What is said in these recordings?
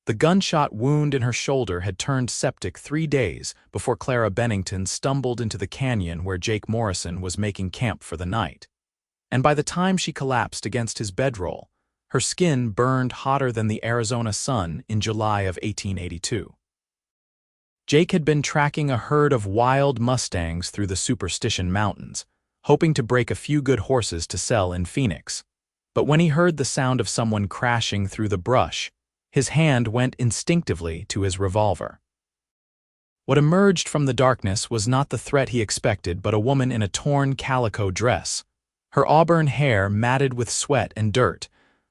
The gunshot wound in her shoulder had turned septic 3 days before Clara Bennington stumbled into the canyon where Jake Morrison was making camp for the night. And by the time she collapsed against his bedroll, her skin burned hotter than the Arizona sun in July of 1882. Jake had been tracking a herd of wild Mustangs through the Superstition Mountains, hoping to break a few good horses to sell in Phoenix. But when he heard the sound of someone crashing through the brush, his hand went instinctively to his revolver. What emerged from the darkness was not the threat he expected, but a woman in a torn calico dress, her auburn hair matted with sweat and dirt,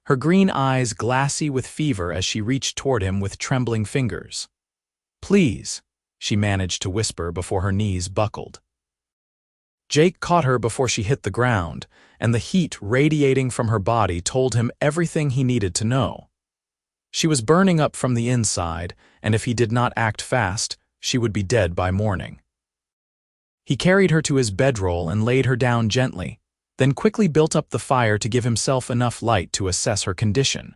her green eyes glassy with fever as she reached toward him with trembling fingers. "Please," she managed to whisper before her knees buckled. Jake caught her before she hit the ground, and the heat radiating from her body told him everything he needed to know. She was burning up from the inside, and if he did not act fast, she would be dead by morning. He carried her to his bedroll and laid her down gently, then quickly built up the fire to give himself enough light to assess her condition.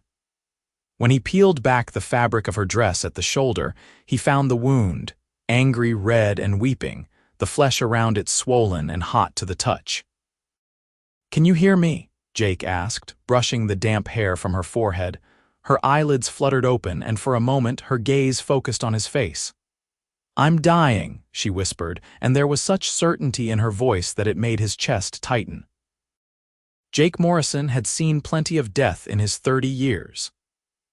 When he peeled back the fabric of her dress at the shoulder, he found the wound, angry, red, and weeping, the flesh around it swollen and hot to the touch. "Can you hear me?" Jake asked, brushing the damp hair from her forehead. Her eyelids fluttered open, and for a moment her gaze focused on his face. "I'm dying," she whispered, and there was such certainty in her voice that it made his chest tighten. Jake Morrison had seen plenty of death in his 30 years.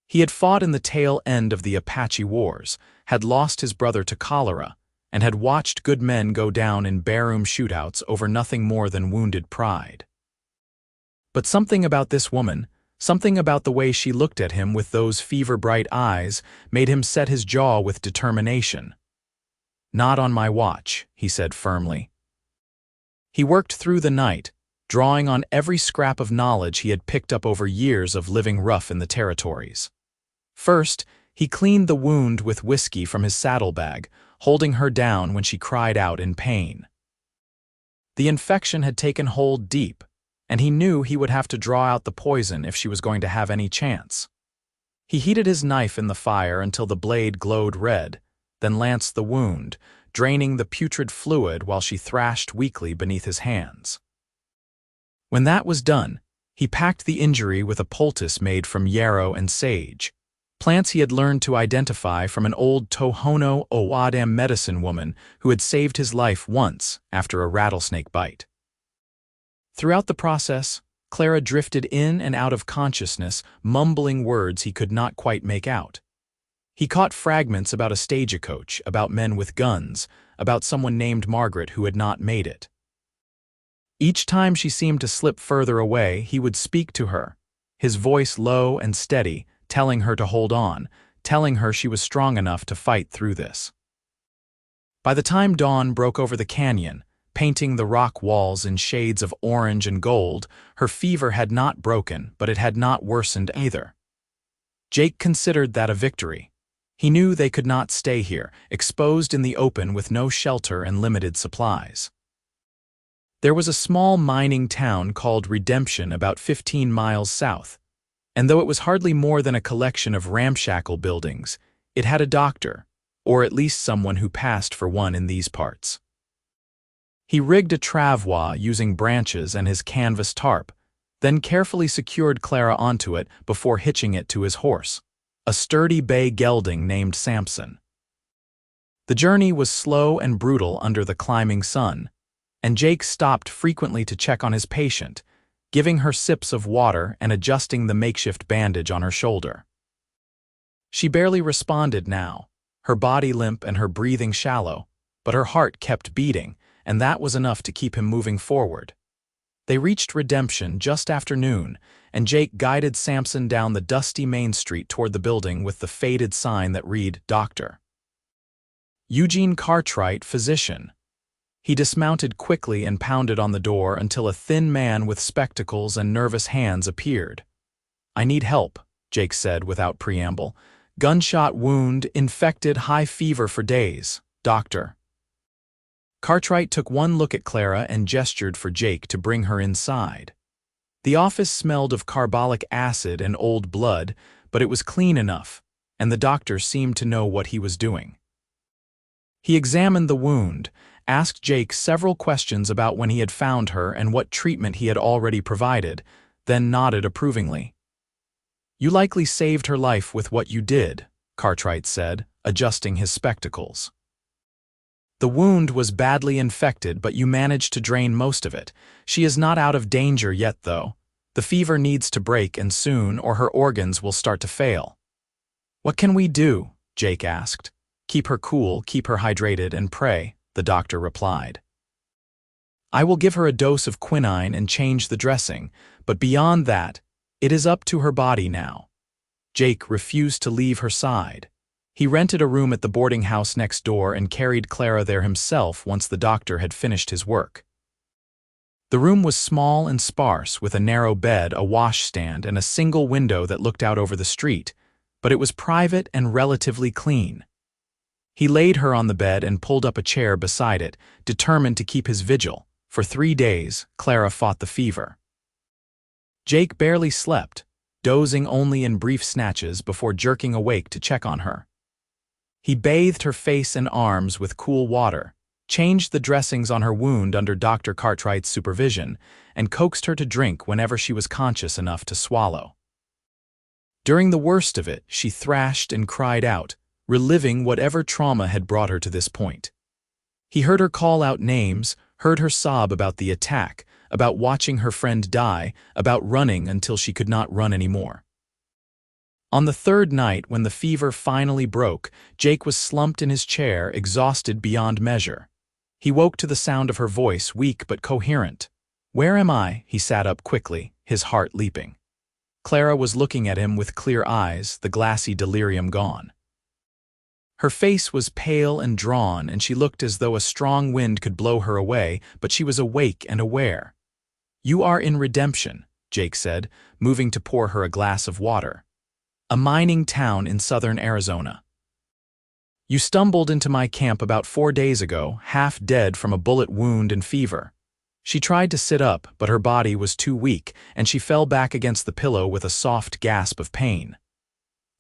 He had fought in the tail end of the Apache Wars, had lost his brother to cholera, and had watched good men go down in barroom shootouts over nothing more than wounded pride. But something about this woman, something about the way she looked at him with those fever-bright eyes, made him set his jaw with determination. "Not on my watch," he said firmly. He worked through the night, drawing on every scrap of knowledge he had picked up over years of living rough in the territories. First, he cleaned the wound with whiskey from his saddlebag, holding her down when she cried out in pain. The infection had taken hold deep, and he knew he would have to draw out the poison if she was going to have any chance. He heated his knife in the fire until the blade glowed red, then lanced the wound, draining the putrid fluid while she thrashed weakly beneath his hands. When that was done, he packed the injury with a poultice made from yarrow and sage, plants he had learned to identify from an old Tohono O'odham medicine woman who had saved his life once after a rattlesnake bite. Throughout the process, Clara drifted in and out of consciousness, mumbling words he could not quite make out. He caught fragments about a stagecoach, about men with guns, about someone named Margaret who had not made it. Each time she seemed to slip further away, he would speak to her, his voice low and steady, telling her to hold on, telling her she was strong enough to fight through this. By the time dawn broke over the canyon, painting the rock walls in shades of orange and gold, her fever had not broken, but it had not worsened either. Jake considered that a victory. He knew they could not stay here, exposed in the open with no shelter and limited supplies. There was a small mining town called Redemption about 15 miles south, and though it was hardly more than a collection of ramshackle buildings, it had a doctor, or at least someone who passed for one in these parts. He rigged a travois using branches and his canvas tarp, then carefully secured Clara onto it before hitching it to his horse, a sturdy bay gelding named Samson. The journey was slow and brutal under the climbing sun, and Jake stopped frequently to check on his patient, giving her sips of water and adjusting the makeshift bandage on her shoulder. She barely responded now, her body limp and her breathing shallow, but her heart kept beating, and that was enough to keep him moving forward. They reached Redemption just after noon, and Jake guided Samson down the dusty main street toward the building with the faded sign that read, "Doctor Eugene Cartwright, Physician." He dismounted quickly and pounded on the door until a thin man with spectacles and nervous hands appeared. "I need help," Jake said without preamble. "Gunshot wound, infected, high fever for days, doctor." Cartwright took one look at Clara and gestured for Jake to bring her inside. The office smelled of carbolic acid and old blood, but it was clean enough, and the doctor seemed to know what he was doing. He examined the wound, asked Jake several questions about when he had found her and what treatment he had already provided, then nodded approvingly. "You likely saved her life with what you did," Cartwright said, adjusting his spectacles. "The wound was badly infected, but you managed to drain most of it. She is not out of danger yet, though. The fever needs to break, and soon, or her organs will start to fail." "What can we do?" Jake asked. "Keep her cool, keep her hydrated, and pray," the doctor replied. "I will give her a dose of quinine and change the dressing, but beyond that, it is up to her body now." Jake refused to leave her side. He rented a room at the boarding house next door and carried Clara there himself once the doctor had finished his work. The room was small and sparse, with a narrow bed, a washstand, and a single window that looked out over the street, but it was private and relatively clean. He laid her on the bed and pulled up a chair beside it, determined to keep his vigil. For 3 days, Clara fought the fever. Jake barely slept, dozing only in brief snatches before jerking awake to check on her. He bathed her face and arms with cool water, changed the dressings on her wound under Dr. Cartwright's supervision, and coaxed her to drink whenever she was conscious enough to swallow. During the worst of it, she thrashed and cried out, reliving whatever trauma had brought her to this point. He heard her call out names, heard her sob about the attack, about watching her friend die, about running until she could not run anymore. On the 3rd night, when the fever finally broke, Jake was slumped in his chair, exhausted beyond measure. He woke to the sound of her voice, weak but coherent. "Where am I?" He sat up quickly, his heart leaping. Clara was looking at him with clear eyes, the glassy delirium gone. Her face was pale and drawn, and she looked as though a strong wind could blow her away, but she was awake and aware. "You are in Redemption," Jake said, moving to pour her a glass of water. "A mining town in southern Arizona. You stumbled into my camp about 4 days ago, half dead from a bullet wound and fever." She tried to sit up, but her body was too weak, and she fell back against the pillow with a soft gasp of pain.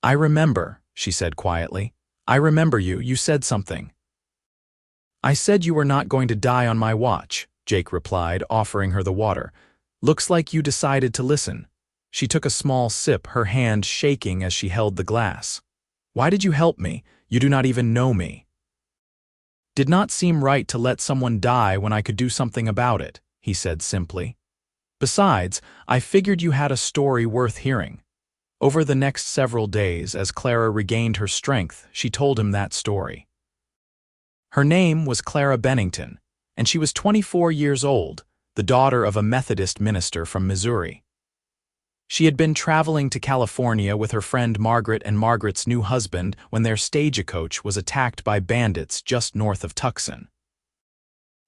"I remember," she said quietly. "I remember you. You said something." "I said you were not going to die on my watch," Jake replied, offering her the water. "Looks like you decided to listen." She took a small sip, her hand shaking as she held the glass. "Why did you help me? You do not even know me." "Did not seem right to let someone die when I could do something about it," he said simply. "Besides, I figured you had a story worth hearing." Over the next several days, as Clara regained her strength, she told him that story. Her name was Clara Bennington, and she was 24 years old, the daughter of a Methodist minister from Missouri. She had been traveling to California with her friend Margaret and Margaret's new husband when their stagecoach was attacked by bandits just north of Tucson.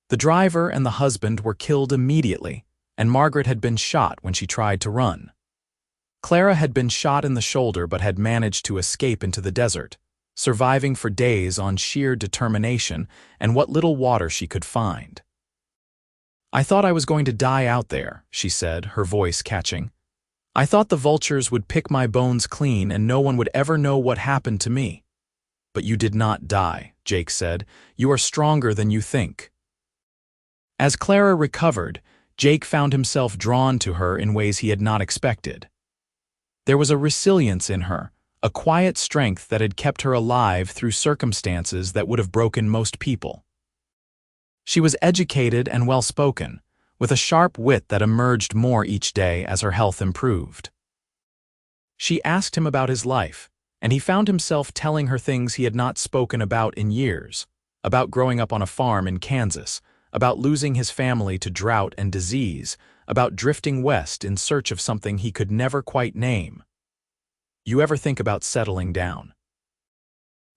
The driver and the husband were killed immediately, and Margaret had been shot when she tried to run. Clara had been shot in the shoulder but had managed to escape into the desert, surviving for days on sheer determination and what little water she could find. "I thought I was going to die out there," she said, her voice catching. "I thought the vultures would pick my bones clean and no one would ever know what happened to me." "But you did not die," Jake said. "You are stronger than you think." As Clara recovered, Jake found himself drawn to her in ways he had not expected. There was a resilience in her, a quiet strength that had kept her alive through circumstances that would have broken most people. She was educated and well-spoken, with a sharp wit that emerged more each day as her health improved. She asked him about his life, and he found himself telling her things he had not spoken about in years, about growing up on a farm in Kansas, about losing his family to drought and disease, about drifting west in search of something he could never quite name. "You ever think about settling down?"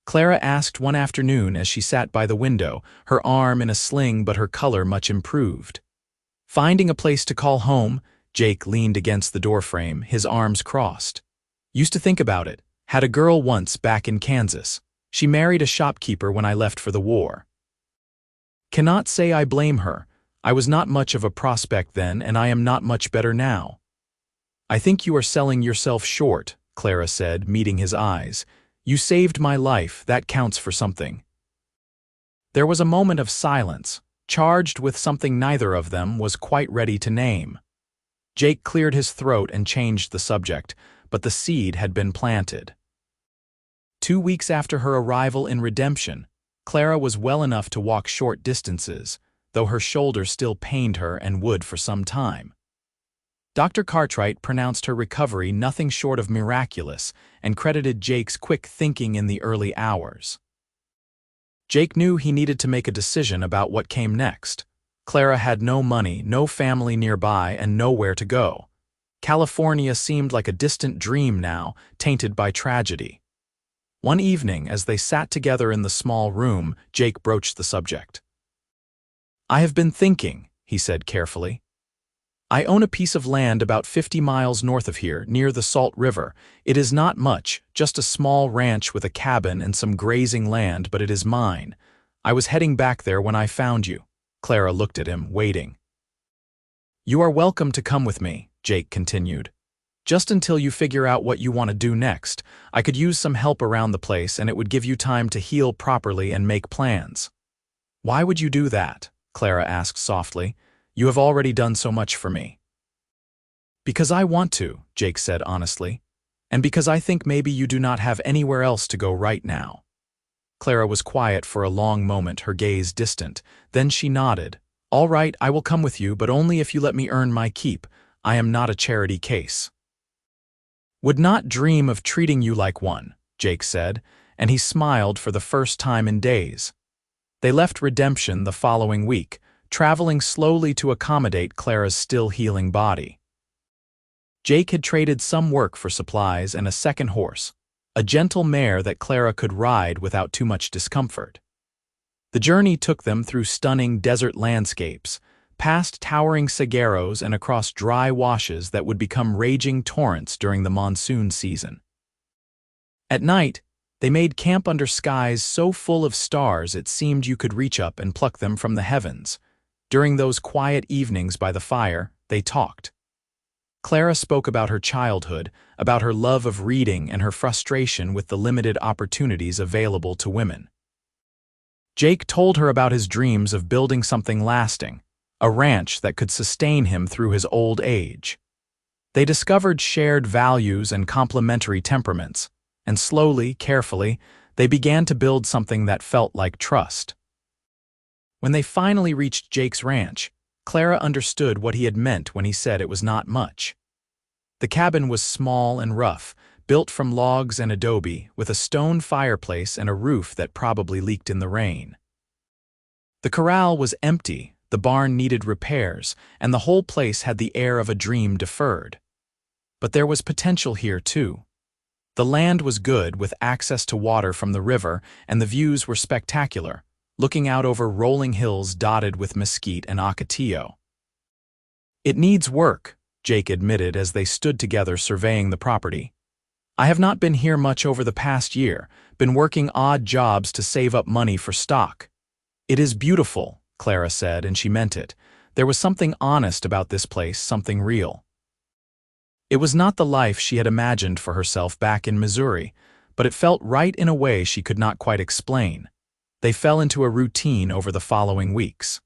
Clara asked one afternoon as she sat by the window, her arm in a sling but her color much improved. Finding a place to call home, Jake leaned against the doorframe, his arms crossed. "Used to think about it. Had a girl once back in Kansas. She married a shopkeeper when I left for the war. Cannot say I blame her. I was not much of a prospect then, and I am not much better now." "I think you are selling yourself short," Clara said, meeting his eyes. You saved my life, that counts for something." There was a moment of silence, charged with something neither of them was quite ready to name. Jake cleared his throat and changed the subject, but the seed had been planted. 2 weeks after her arrival in Redemption, Clara was well enough to walk short distances, though her shoulder still pained her and would for some time. Dr. Cartwright pronounced her recovery nothing short of miraculous and credited Jake's quick thinking in the early hours. Jake knew he needed to make a decision about what came next. Clara had no money, no family nearby, and nowhere to go. California seemed like a distant dream now, tainted by tragedy. One evening, as they sat together in the small room, Jake broached the subject. "I have been thinking," he said carefully. "I own a piece of land about 50 miles north of here, near the Salt River. It is not much, just a small ranch with a cabin and some grazing land, but it is mine. I was heading back there when I found you." Clara looked at him, waiting. "You are welcome to come with me," Jake continued. "Just until you figure out what you want to do next. I could use some help around the place, and it would give you time to heal properly and make plans." "Why would you do that?" Clara asked softly. "You have already done so much for me." "Because I want to," Jake said honestly, "and because I think maybe you do not have anywhere else to go right now." Clara was quiet for a long moment, her gaze distant. Then she nodded. "All right, I will come with you, but only if you let me earn my keep. I am not a charity case." "Would not dream of treating you like one," Jake said, and he smiled for the first time in days. They left Redemption the following week, traveling slowly to accommodate Clara's still healing body. Jake had traded some work for supplies and a second horse, a gentle mare that Clara could ride without too much discomfort. The journey took them through stunning desert landscapes, past towering saguaros and across dry washes that would become raging torrents during the monsoon season. At night, they made camp under skies so full of stars it seemed you could reach up and pluck them from the heavens. During those quiet evenings by the fire, they talked. Clara spoke about her childhood, about her love of reading and her frustration with the limited opportunities available to women. Jake told her about his dreams of building something lasting, a ranch that could sustain him through his old age. They discovered shared values and complementary temperaments, and slowly, carefully, they began to build something that felt like trust. When they finally reached Jake's ranch, Clara understood what he had meant when he said it was not much. The cabin was small and rough, built from logs and adobe, with a stone fireplace and a roof that probably leaked in the rain. The corral was empty, the barn needed repairs, and the whole place had the air of a dream deferred. But there was potential here, too. The land was good, with access to water from the river, and the views were spectacular, looking out over rolling hills dotted with mesquite and ocotillo. "It needs work," Jake admitted as they stood together surveying the property. "I have not been here much over the past year, been working odd jobs to save up money for stock." "It is beautiful," Clara said, and she meant it. There was something honest about this place, something real. It was not the life she had imagined for herself back in Missouri, but it felt right in a way she could not quite explain. They fell into a routine over the following weeks.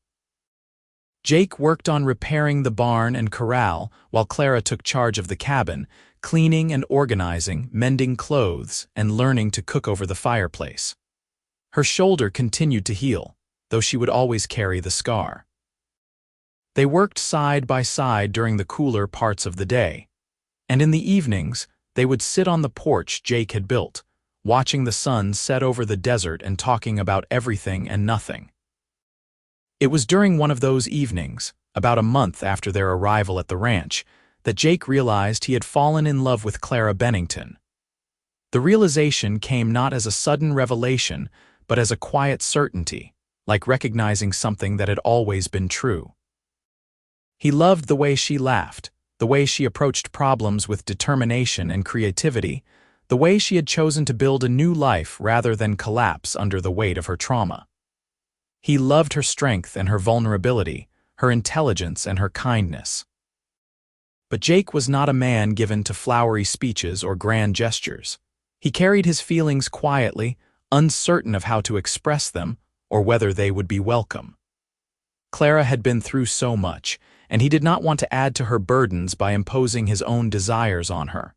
Jake worked on repairing the barn and corral while Clara took charge of the cabin, cleaning and organizing, mending clothes, and learning to cook over the fireplace. Her shoulder continued to heal, though she would always carry the scar. They worked side by side during the cooler parts of the day, and in the evenings, they would sit on the porch Jake had built, watching the sun set over the desert and talking about everything and nothing. It was during one of those evenings, about a month after their arrival at the ranch, that Jake realized he had fallen in love with Clara Bennington. The realization came not as a sudden revelation, but as a quiet certainty, like recognizing something that had always been true. He loved the way she laughed, the way she approached problems with determination and creativity, the way she had chosen to build a new life rather than collapse under the weight of her trauma. He loved her strength and her vulnerability, her intelligence and her kindness. But Jake was not a man given to flowery speeches or grand gestures. He carried his feelings quietly, uncertain of how to express them or whether they would be welcome. Clara had been through so much, and he did not want to add to her burdens by imposing his own desires on her.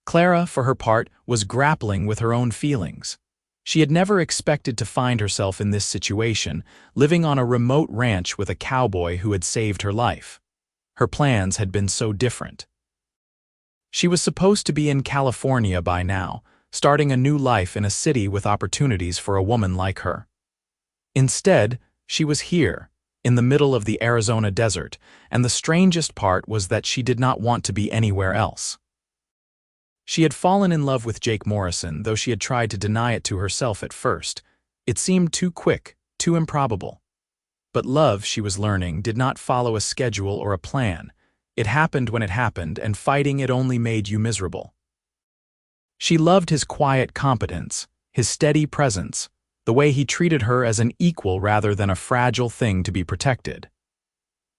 Clara, for her part, was grappling with her own feelings. She had never expected to find herself in this situation, living on a remote ranch with a cowboy who had saved her life. Her plans had been so different. She was supposed to be in California by now, starting a new life in a city with opportunities for a woman like her. Instead, she was here, in the middle of the Arizona desert, and the strangest part was that she did not want to be anywhere else. She had fallen in love with Jake Morrison, though she had tried to deny it to herself at first. It seemed too quick, too improbable. But love, she was learning, did not follow a schedule or a plan. It happened when it happened, and fighting it only made you miserable. She loved his quiet competence, his steady presence, the way he treated her as an equal rather than a fragile thing to be protected.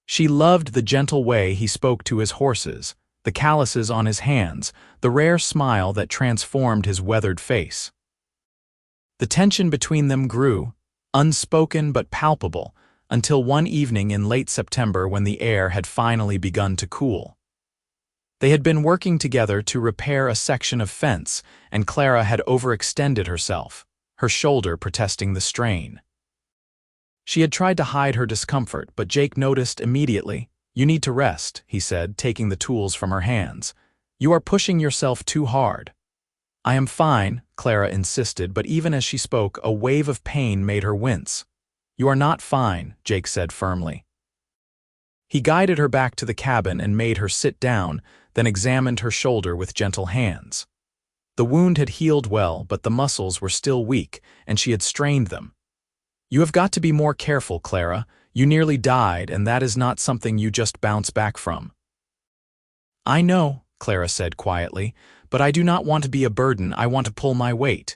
She loved the gentle way he spoke to his horses, the calluses on his hands, the rare smile that transformed his weathered face. The tension between them grew, unspoken but palpable, until one evening in late September when the air had finally begun to cool. They had been working together to repair a section of fence, and Clara had overextended herself, her shoulder protesting the strain. She had tried to hide her discomfort, but Jake noticed immediately. "You need to rest," he said, taking the tools from her hands. "You are pushing yourself too hard." "I am fine," Clara insisted, but even as she spoke, a wave of pain made her wince. "You are not fine," Jake said firmly. He guided her back to the cabin and made her sit down, then examined her shoulder with gentle hands. The wound had healed well, but the muscles were still weak, and she had strained them. "You have got to be more careful, Clara. You nearly died, and that is not something you just bounce back from." "I know," Clara said quietly, "but I do not want to be a burden. I want to pull my weight."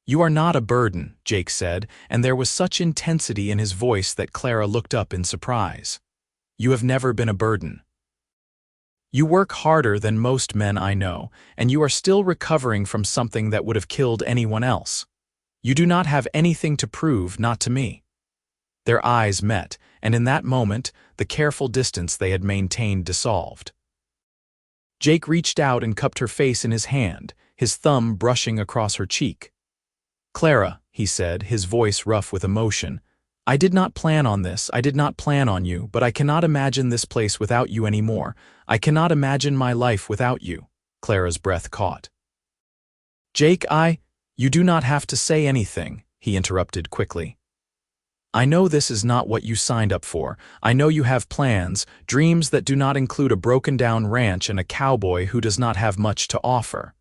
"You are not a burden," Jake said, and there was such intensity in his voice that Clara looked up in surprise. "You have never been a burden. You work harder than most men I know, and you are still recovering from something that would have killed anyone else. You do not have anything to prove, not to me." Their eyes met, and in that moment, the careful distance they had maintained dissolved. Jake reached out and cupped her face in his hand, his thumb brushing across her cheek. "Clara," he said, his voice rough with emotion, "I did not plan on this, I did not plan on you, but I cannot imagine this place without you anymore. I cannot imagine my life without you." Clara's breath caught. "Jake, You do not have to say anything," he interrupted quickly. "I know this is not what you signed up for. I know you have plans, dreams that do not include a broken-down ranch and a cowboy who does not have much to offer.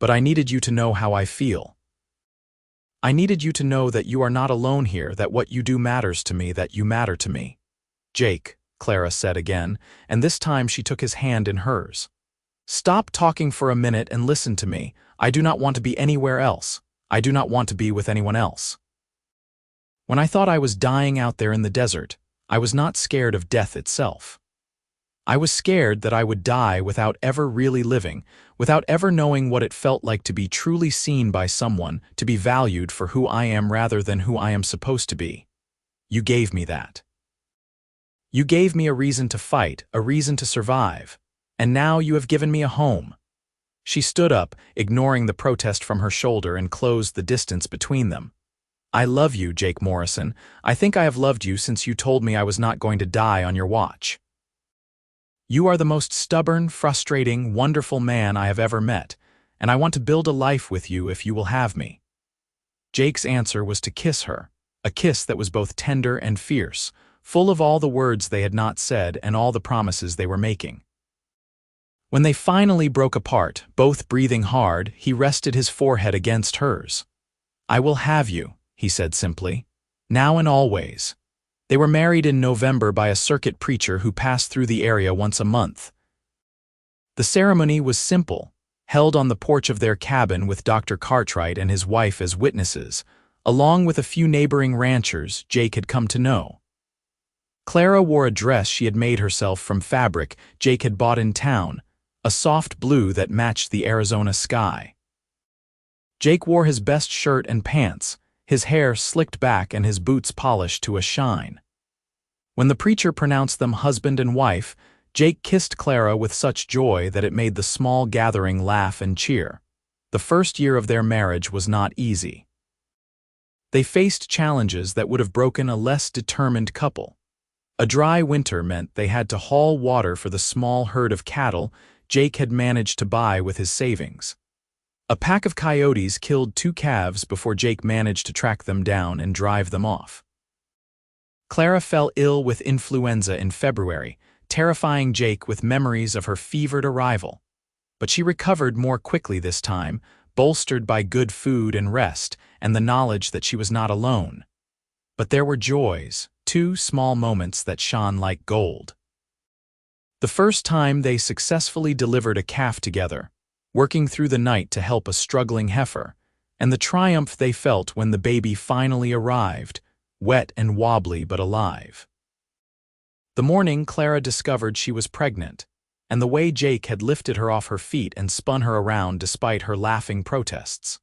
But I needed you to know how I feel. I needed you to know that you are not alone here, that what you do matters to me, that you matter to me." "Jake," Clara said again, and this time she took his hand in hers. "Stop talking for a minute and listen to me. I do not want to be anywhere else. I do not want to be with anyone else. When I thought I was dying out there in the desert, I was not scared of death itself. I was scared that I would die without ever really living, without ever knowing what it felt like to be truly seen by someone, to be valued for who I am rather than who I am supposed to be. You gave me that. You gave me a reason to fight, a reason to survive, and now you have given me a home." She stood up, ignoring the protest from her shoulder, and closed the distance between them. "I love you, Jake Morrison. I think I have loved you since you told me I was not going to die on your watch. You are the most stubborn, frustrating, wonderful man I have ever met, and I want to build a life with you if you will have me." Jake's answer was to kiss her, a kiss that was both tender and fierce, full of all the words they had not said and all the promises they were making. When they finally broke apart, both breathing hard, he rested his forehead against hers. "I will have you," he said simply, "now and always." They were married in November by a circuit preacher who passed through the area once a month. The ceremony was simple, held on the porch of their cabin with Dr. Cartwright and his wife as witnesses, along with a few neighboring ranchers Jake had come to know. Clara wore a dress she had made herself from fabric Jake had bought in town, a soft blue that matched the Arizona sky. Jake wore his best shirt and pants, his hair slicked back and his boots polished to a shine. When the preacher pronounced them husband and wife, Jake kissed Clara with such joy that it made the small gathering laugh and cheer. The first year of their marriage was not easy. They faced challenges that would have broken a less determined couple. A dry winter meant they had to haul water for the small herd of cattle Jake had managed to buy with his savings. A pack of coyotes killed 2 calves before Jake managed to track them down and drive them off. Clara fell ill with influenza in February, terrifying Jake with memories of her fevered arrival. But she recovered more quickly this time, bolstered by good food and rest and the knowledge that she was not alone. But there were joys, 2 small moments that shone like gold. The first time they successfully delivered a calf together, working through the night to help a struggling heifer, and the triumph they felt when the baby finally arrived, wet and wobbly but alive. The morning Clara discovered she was pregnant, and the way Jake had lifted her off her feet and spun her around despite her laughing protests.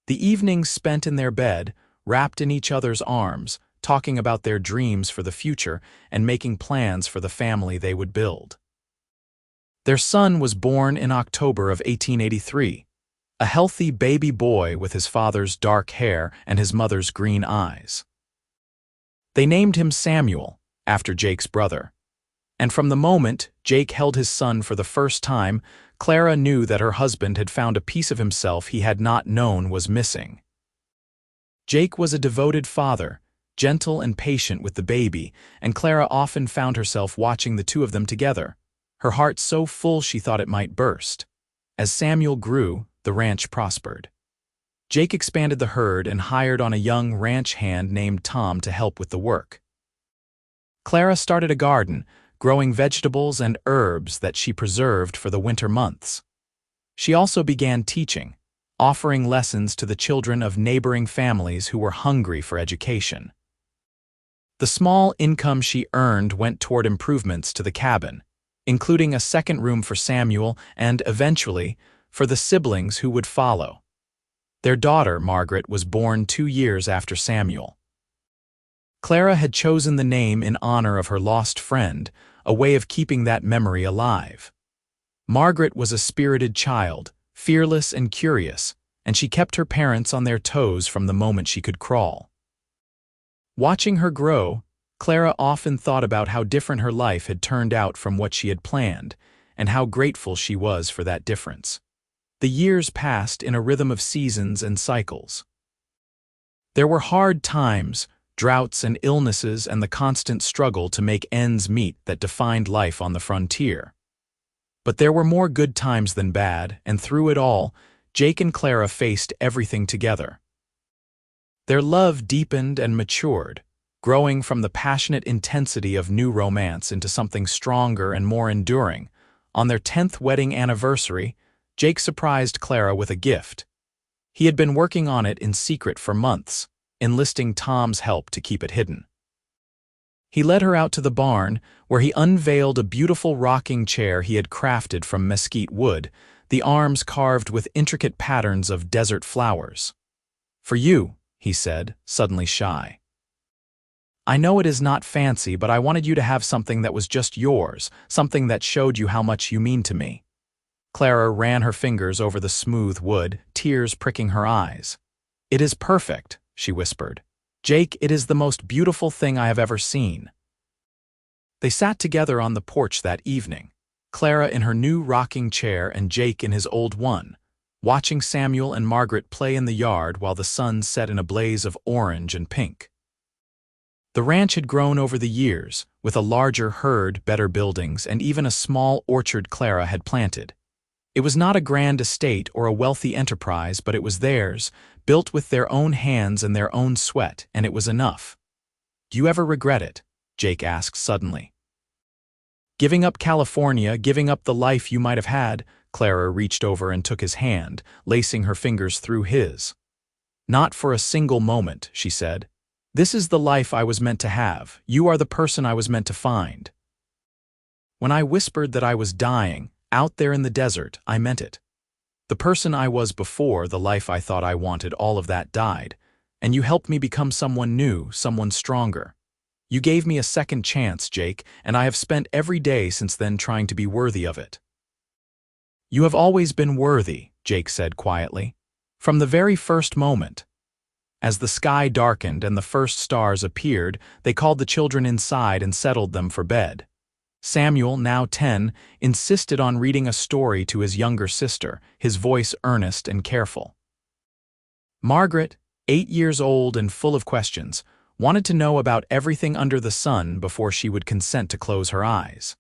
The evenings spent in their bed, wrapped in each other's arms, talking about their dreams for the future and making plans for the family they would build. Their son was born in October of 1883, a healthy baby boy with his father's dark hair and his mother's green eyes. They named him Samuel, after Jake's brother. And from the moment Jake held his son for the first time, Clara knew that her husband had found a piece of himself he had not known was missing. Jake was a devoted father, gentle and patient with the baby, and Clara often found herself watching the 2 of them together, her heart so full she thought it might burst. As Samuel grew, the ranch prospered. Jake expanded the herd and hired on a young ranch hand named Tom to help with the work. Clara started a garden, growing vegetables and herbs that she preserved for the winter months. She also began teaching, offering lessons to the children of neighboring families who were hungry for education. The small income she earned went toward improvements to the cabin, including a second room for Samuel and, eventually, for the siblings who would follow. Their daughter, Margaret, was born 2 years after Samuel. Clara had chosen the name in honor of her lost friend, a way of keeping that memory alive. Margaret was a spirited child, fearless and curious, and she kept her parents on their toes from the moment she could crawl. Watching her grow, Clara often thought about how different her life had turned out from what she had planned, and how grateful she was for that difference. The years passed in a rhythm of seasons and cycles. There were hard times, droughts and illnesses, and the constant struggle to make ends meet that defined life on the frontier. But there were more good times than bad, and through it all, Jake and Clara faced everything together. Their love deepened and matured, growing from the passionate intensity of new romance into something stronger and more enduring. On their 10th wedding anniversary, Jake surprised Clara with a gift. He had been working on it in secret for months, enlisting Tom's help to keep it hidden. He led her out to the barn, where he unveiled a beautiful rocking chair he had crafted from mesquite wood, the arms carved with intricate patterns of desert flowers. "For you," he said, suddenly shy. "I know it is not fancy, but I wanted you to have something that was just yours, something that showed you how much you mean to me." Clara ran her fingers over the smooth wood, tears pricking her eyes. "It is perfect," she whispered. "Jake, it is the most beautiful thing I have ever seen." They sat together on the porch that evening, Clara in her new rocking chair and Jake in his old one, watching Samuel and Margaret play in the yard while the sun set in a blaze of orange and pink. The ranch had grown over the years, with a larger herd, better buildings, and even a small orchard Clara had planted. It was not a grand estate or a wealthy enterprise, but it was theirs, built with their own hands and their own sweat, and it was enough. "Do you ever regret it?" Jake asked suddenly. "Giving up California, giving up the life you might have had?" Clara reached over and took his hand, lacing her fingers through his. "Not for a single moment," she said. "This is the life I was meant to have. You are the person I was meant to find." When I whispered that I was dying, out there in the desert, I meant it. The person I was before, the life I thought I wanted, all of that died. And you helped me become someone new, someone stronger. You gave me a second chance, Jake, and I have spent every day since then trying to be worthy of it. You have always been worthy, Jake said quietly. From the very first moment. As the sky darkened and the first stars appeared, they called the children inside and settled them for bed. Samuel, now 10, insisted on reading a story to his younger sister, his voice earnest and careful. Margaret, 8 years old and full of questions, wanted to know about everything under the sun before she would consent to close her eyes.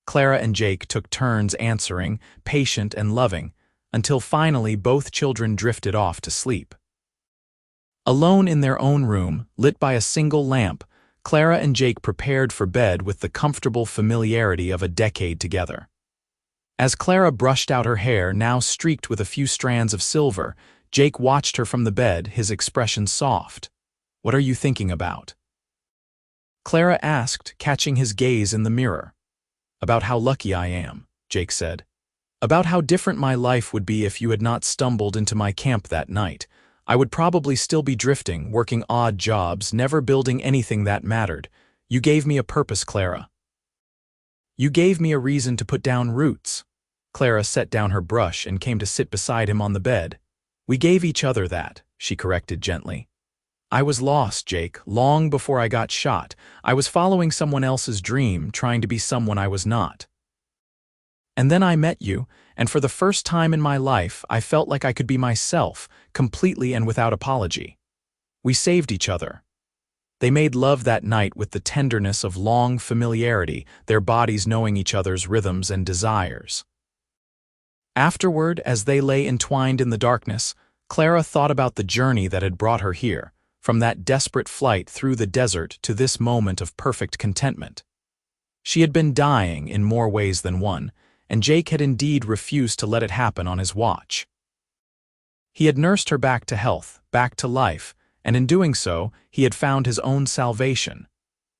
Clara and Jake took turns answering, patient and loving, until finally both children drifted off to sleep. Alone in their own room, lit by a single lamp, Clara and Jake prepared for bed with the comfortable familiarity of a decade together. As Clara brushed out her hair, now streaked with a few strands of silver, Jake watched her from the bed, his expression soft. "What are you thinking about?" Clara asked, catching his gaze in the mirror. "About how lucky I am," Jake said. "About how different my life would be if you had not stumbled into my camp that night. I would probably still be drifting, working odd jobs, never building anything that mattered. You gave me a purpose, Clara. You gave me a reason to put down roots." Clara set down her brush and came to sit beside him on the bed. "We gave each other that," she corrected gently. "I was lost, Jake, long before I got shot. I was following someone else's dream, trying to be someone I was not. And then I met you, and for the first time in my life, I felt like I could be myself, completely and without apology. We saved each other." They made love that night with the tenderness of long familiarity, their bodies knowing each other's rhythms and desires. Afterward, as they lay entwined in the darkness, Clara thought about the journey that had brought her here, from that desperate flight through the desert to this moment of perfect contentment. She had been dying in more ways than one, and Jake had indeed refused to let it happen on his watch. He had nursed her back to health, back to life, and in doing so, he had found his own salvation.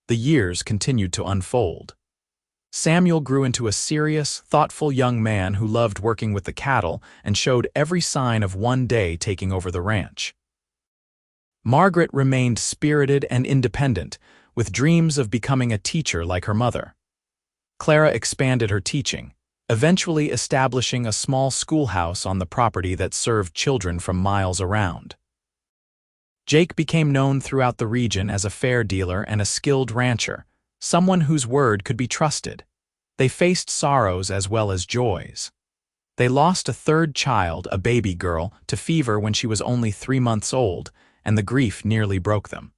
The years continued to unfold. Samuel grew into a serious, thoughtful young man who loved working with the cattle and showed every sign of one day taking over the ranch. Margaret remained spirited and independent, with dreams of becoming a teacher like her mother. Clara expanded her teaching, eventually establishing a small schoolhouse on the property that served children from miles around. Jake became known throughout the region as a fair dealer and a skilled rancher, someone whose word could be trusted. They faced sorrows as well as joys. They lost a third child, a baby girl, to fever when she was only 3 months old, and the grief nearly broke them.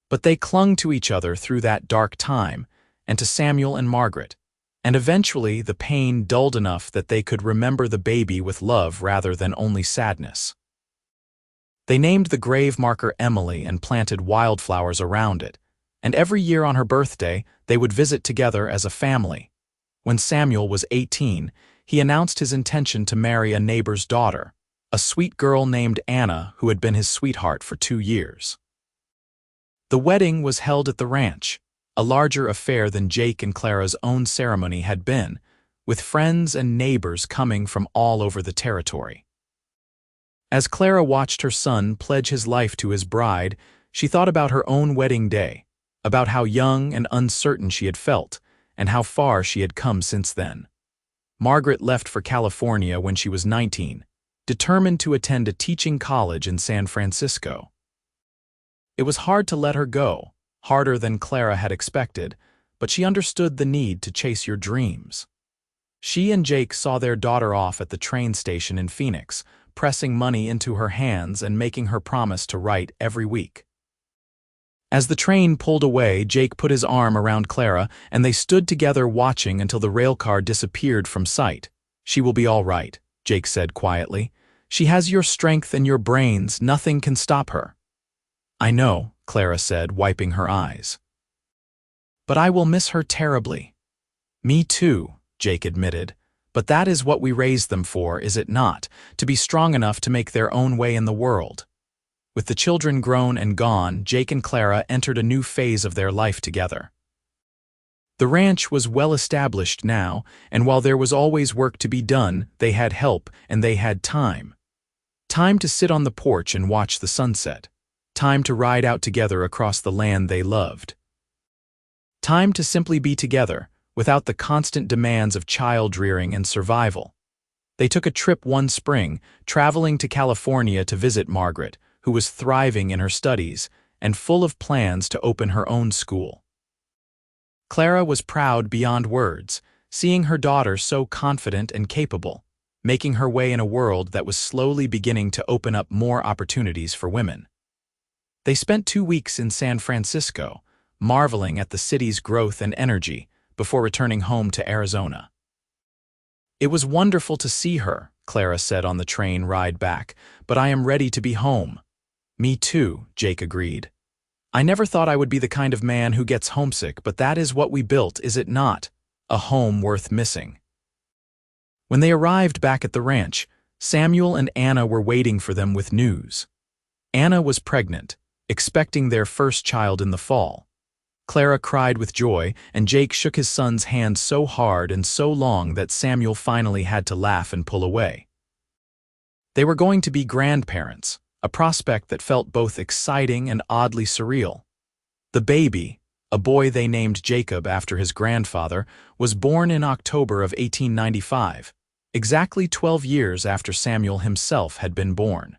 But they clung to each other through that dark time, and to Samuel and Margaret, and eventually the pain dulled enough that they could remember the baby with love rather than only sadness. They named the grave marker Emily and planted wildflowers around it, and every year on her birthday they would visit together as a family. When Samuel was 18, he announced his intention to marry a neighbor's daughter, a sweet girl named Anna who had been his sweetheart for 2 years. The wedding was held at the ranch, a larger affair than Jake and Clara's own ceremony had been, with friends and neighbors coming from all over the territory. As Clara watched her son pledge his life to his bride, she thought about her own wedding day, about how young and uncertain she had felt, and how far she had come since then. Margaret left for California when she was 19, determined to attend a teaching college in San Francisco. It was hard to let her go, harder than Clara had expected, but she understood the need to chase your dreams. She and Jake saw their daughter off at the train station in Phoenix, pressing money into her hands and making her promise to write every week. As the train pulled away, Jake put his arm around Clara, and they stood together watching until the railcar disappeared from sight. "She will be all right," Jake said quietly. "She has your strength and your brains. Nothing can stop her." "I know," Clara said, wiping her eyes. "But I will miss her terribly." "Me too," Jake admitted. "But that is what we raised them for, is it not? To be strong enough to make their own way in the world." With the children grown and gone, Jake and Clara entered a new phase of their life together. The ranch was well established now, and while there was always work to be done, they had help and they had time. Time to sit on the porch and watch the sunset. Time to ride out together across the land they loved. Time to simply be together, without the constant demands of child-rearing and survival. They took a trip one spring, traveling to California to visit Margaret, who was thriving in her studies and full of plans to open her own school. Clara was proud beyond words, seeing her daughter so confident and capable, making her way in a world that was slowly beginning to open up more opportunities for women. They spent 2 weeks in San Francisco, marveling at the city's growth and energy, before returning home to Arizona. "It was wonderful to see her," Clara said on the train ride back, "but I am ready to be home." "Me too," Jake agreed. "I never thought I would be the kind of man who gets homesick, but that is what we built, is it not? A home worth missing." When they arrived back at the ranch, Samuel and Anna were waiting for them with news. Anna was pregnant, expecting their first child in the fall. Clara cried with joy, and Jake shook his son's hand so hard and so long that Samuel finally had to laugh and pull away. They were going to be grandparents, a prospect that felt both exciting and oddly surreal. The baby, a boy they named Jacob after his grandfather, was born in October of 1895, exactly 12 years after Samuel himself had been born.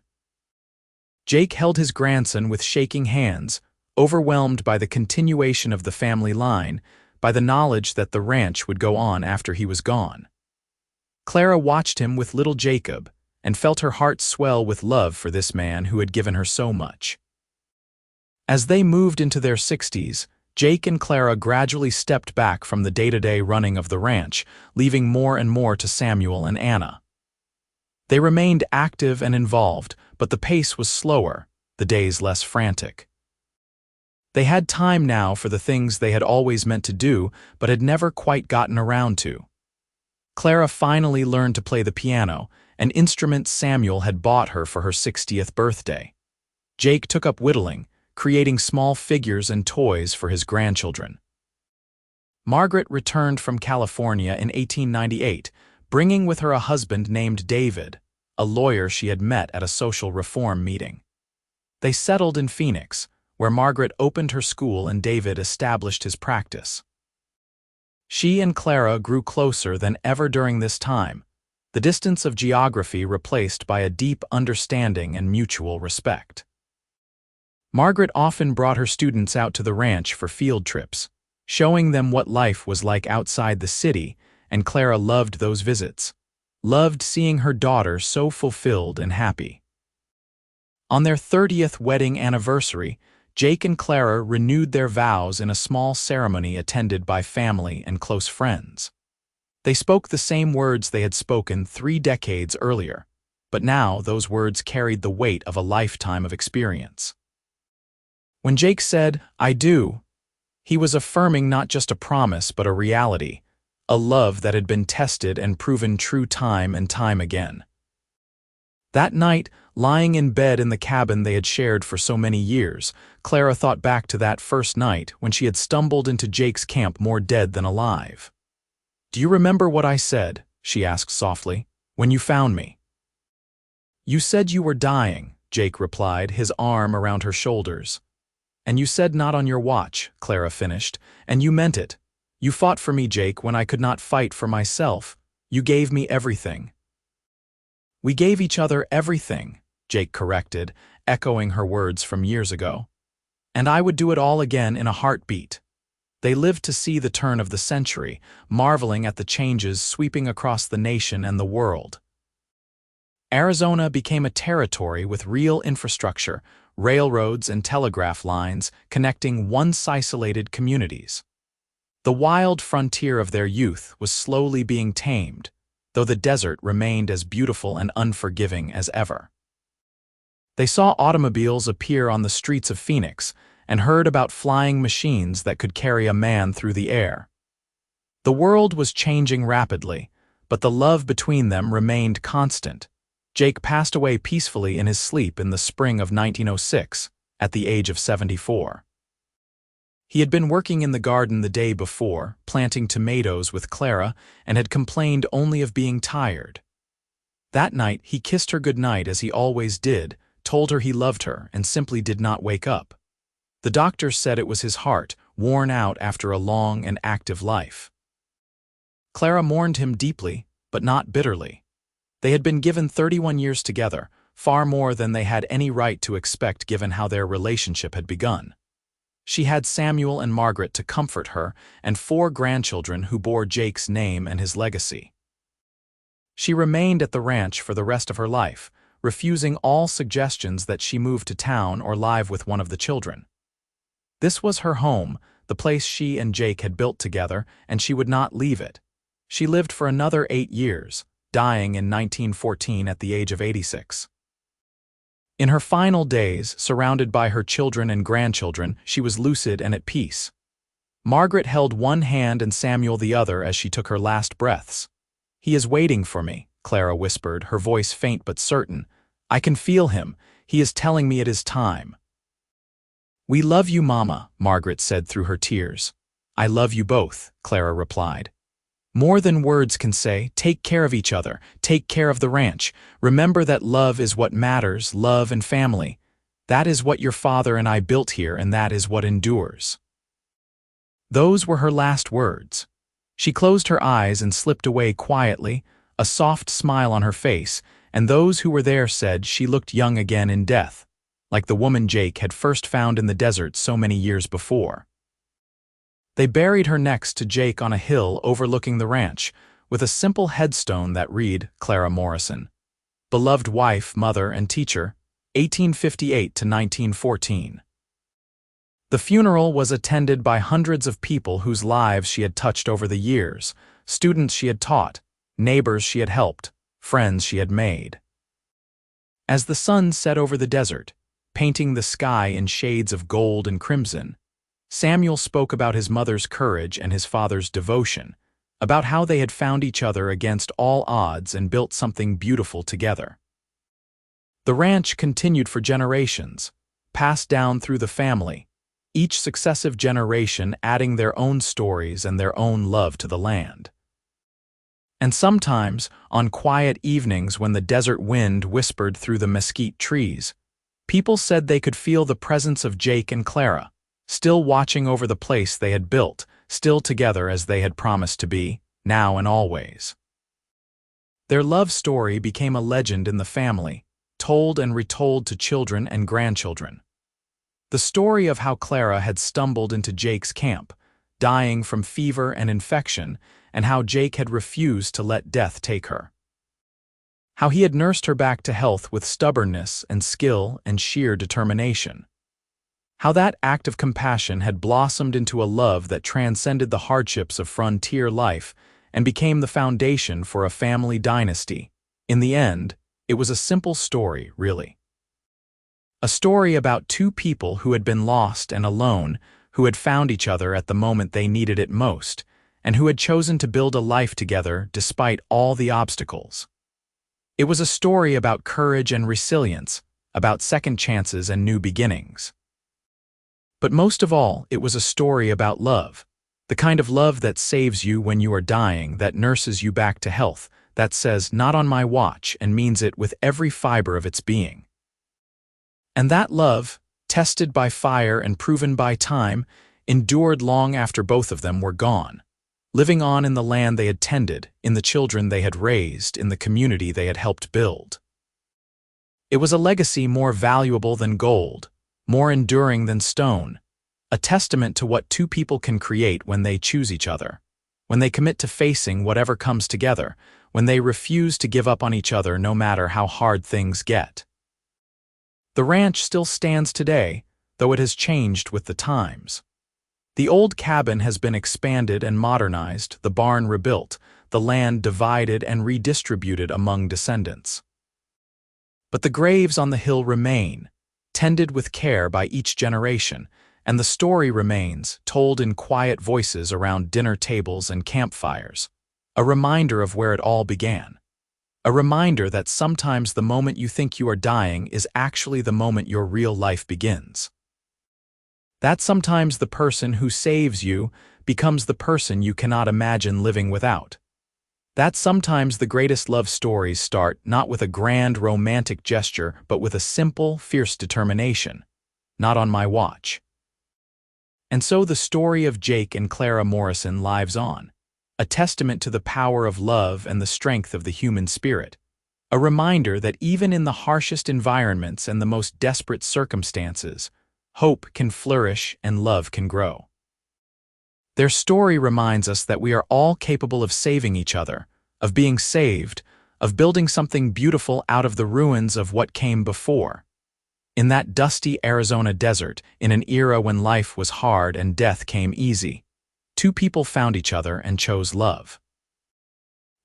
Jake held his grandson with shaking hands, overwhelmed by the continuation of the family line, by the knowledge that the ranch would go on after he was gone. Clara watched him with little Jacob and felt her heart swell with love for this man who had given her so much. As they moved into their 60s, Jake and Clara gradually stepped back from the day-to-day running of the ranch, leaving more and more to Samuel and Anna. They remained active and involved, but the pace was slower, the days less frantic. They had time now for the things they had always meant to do, but had never quite gotten around to. Clara finally learned to play the piano, an instrument Samuel had bought her for her 60th birthday. Jake took up whittling, creating small figures and toys for his grandchildren. Margaret returned from California in 1898, bringing with her a husband named David, a lawyer she had met at a social reform meeting. They settled in Phoenix, where Margaret opened her school and David established his practice. She and Clara grew closer than ever during this time, the distance of geography replaced by a deep understanding and mutual respect. Margaret often brought her students out to the ranch for field trips, showing them what life was like outside the city, and Clara loved those visits, loved seeing her daughter so fulfilled and happy. On their 30th wedding anniversary, Jake and Clara renewed their vows in a small ceremony attended by family and close friends. They spoke the same words they had spoken 3 decades earlier, but now those words carried the weight of a lifetime of experience. When Jake said, "I do," he was affirming not just a promise but a reality, a love that had been tested and proven true time and time again. That night, lying in bed in the cabin they had shared for so many years, Clara thought back to that first night when she had stumbled into Jake's camp more dead than alive. "Do you remember what I said?" she asked softly, "when you found me?" "You said you were dying," Jake replied, his arm around her shoulders. "And you said not on your watch," Clara finished, "and you meant it. You fought for me, Jake, when I could not fight for myself. You gave me everything." "We gave each other everything," Jake corrected, echoing her words from years ago. "And I would do it all again in a heartbeat." They lived to see the turn of the century, marveling at the changes sweeping across the nation and the world. Arizona became a territory with real infrastructure, railroads and telegraph lines connecting once-isolated communities. The wild frontier of their youth was slowly being tamed, though the desert remained as beautiful and unforgiving as ever. They saw automobiles appear on the streets of Phoenix and heard about flying machines that could carry a man through the air. The world was changing rapidly, but the love between them remained constant. Jake passed away peacefully in his sleep in the spring of 1906, at the age of 74. He had been working in the garden the day before, planting tomatoes with Clara, and had complained only of being tired. That night, he kissed her goodnight as he always did, told her he loved her, and simply did not wake up. The doctor said it was his heart, worn out after a long and active life. Clara mourned him deeply, but not bitterly. They had been given 31 years together, far more than they had any right to expect given how their relationship had begun. She had Samuel and Margaret to comfort her, and 4 grandchildren who bore Jake's name and his legacy. She remained at the ranch for the rest of her life, refusing all suggestions that she move to town or live with one of the children. This was her home, the place she and Jake had built together, and she would not leave it. She lived for another 8 years, dying in 1914 at the age of 86. In her final days, surrounded by her children and grandchildren, she was lucid and at peace. Margaret held one hand and Samuel the other as she took her last breaths. "He is waiting for me," Clara whispered, her voice faint but certain. "I can feel him. He is telling me it is time." "We love you, Mama," Margaret said through her tears. "I love you both," Clara replied. "More than words can say, take care of each other, take care of the ranch. Remember that love is what matters, love and family. That is what your father and I built here, and that is what endures." Those were her last words. She closed her eyes and slipped away quietly, a soft smile on her face, and those who were there said she looked young again in death, like the woman Jake had first found in the desert so many years before. They buried her next to Jake on a hill overlooking the ranch, with a simple headstone that read, Clara Morrison, beloved wife, mother, and teacher, 1858 to 1914. The funeral was attended by hundreds of people whose lives she had touched over the years, students she had taught, neighbors she had helped, friends she had made. As the sun set over the desert, painting the sky in shades of gold and crimson, Samuel spoke about his mother's courage and his father's devotion, about how they had found each other against all odds and built something beautiful together. The ranch continued for generations, passed down through the family, each successive generation adding their own stories and their own love to the land. And sometimes, on quiet evenings when the desert wind whispered through the mesquite trees, people said they could feel the presence of Jake and Clara, still watching over the place they had built, still together as they had promised to be, now and always. Their love story became a legend in the family, told and retold to children and grandchildren. The story of how Clara had stumbled into Jake's camp, dying from fever and infection, and how Jake had refused to let death take her. How he had nursed her back to health with stubbornness and skill and sheer determination. How that act of compassion had blossomed into a love that transcended the hardships of frontier life and became the foundation for a family dynasty. In the end, it was a simple story, really. A story about 2 people who had been lost and alone, who had found each other at the moment they needed it most, and who had chosen to build a life together despite all the obstacles. It was a story about courage and resilience, about second chances and new beginnings. But most of all, it was a story about love, the kind of love that saves you when you are dying, that nurses you back to health, that says, "Not on my watch," and means it with every fiber of its being. And that love, tested by fire and proven by time, endured long after both of them were gone, living on in the land they had tended, in the children they had raised, in the community they had helped build. It was a legacy more valuable than gold, more enduring than stone, a testament to what 2 people can create when they choose each other, when they commit to facing whatever comes together, when they refuse to give up on each other no matter how hard things get. The ranch still stands today, though it has changed with the times. The old cabin has been expanded and modernized, the barn rebuilt, the land divided and redistributed among descendants. But the graves on the hill remain, tended with care by each generation, and the story remains, told in quiet voices around dinner tables and campfires, a reminder of where it all began. A reminder that sometimes the moment you think you are dying is actually the moment your real life begins. That sometimes the person who saves you becomes the person you cannot imagine living without. That sometimes the greatest love stories start not with a grand romantic gesture but with a simple, fierce determination. Not on my watch. And so the story of Jake and Clara Morrison lives on, a testament to the power of love and the strength of the human spirit, a reminder that even in the harshest environments and the most desperate circumstances, hope can flourish and love can grow. Their story reminds us that we are all capable of saving each other, of being saved, of building something beautiful out of the ruins of what came before. In that dusty Arizona desert, in an era when life was hard and death came easy, two people found each other and chose love.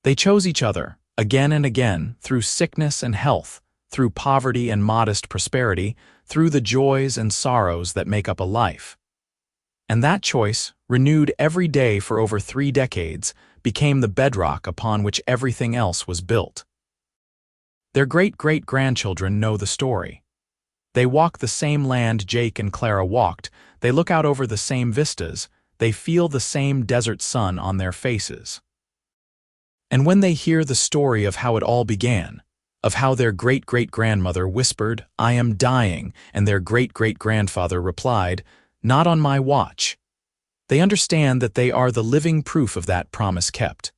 They chose each other, again and again, through sickness and health, through poverty and modest prosperity, through the joys and sorrows that make up a life. And that choice, renewed every day for over 3 decades, became the bedrock upon which everything else was built. Their great-great-grandchildren know the story. They walk the same land Jake and Clara walked, they look out over the same vistas, they feel the same desert sun on their faces. And when they hear the story of how it all began, of how their great-great-grandmother whispered, "I am dying," and their great-great-grandfather replied, "Not on my watch," they understand that they are the living proof of that promise kept.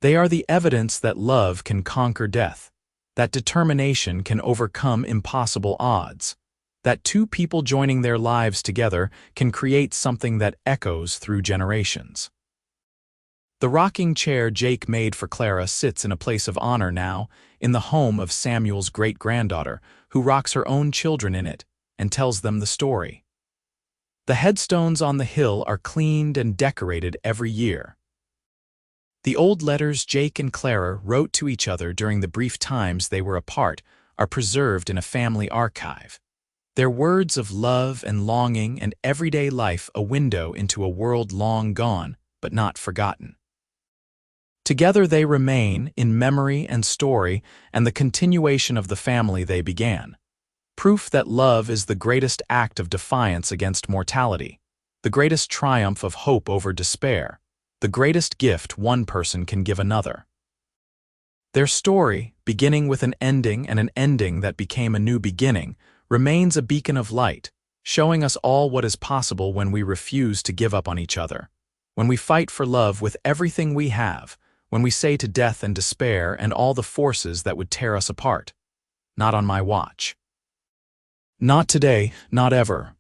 They are the evidence that love can conquer death, that determination can overcome impossible odds, that two people joining their lives together can create something that echoes through generations. The rocking chair Jake made for Clara sits in a place of honor now, in the home of Samuel's great-granddaughter, who rocks her own children in it and tells them the story. The headstones on the hill are cleaned and decorated every year. The old letters Jake and Clara wrote to each other during the brief times they were apart are preserved in a family archive. Their words of love and longing and everyday life a window into a world long gone but not forgotten. Together they remain in memory and story and the continuation of the family they began. Proof that love is the greatest act of defiance against mortality, the greatest triumph of hope over despair, the greatest gift one person can give another. Their story, beginning with an ending and an ending that became a new beginning, remains a beacon of light, showing us all what is possible when we refuse to give up on each other, when we fight for love with everything we have, when we say to death and despair and all the forces that would tear us apart, "Not on my watch." Not today, not ever.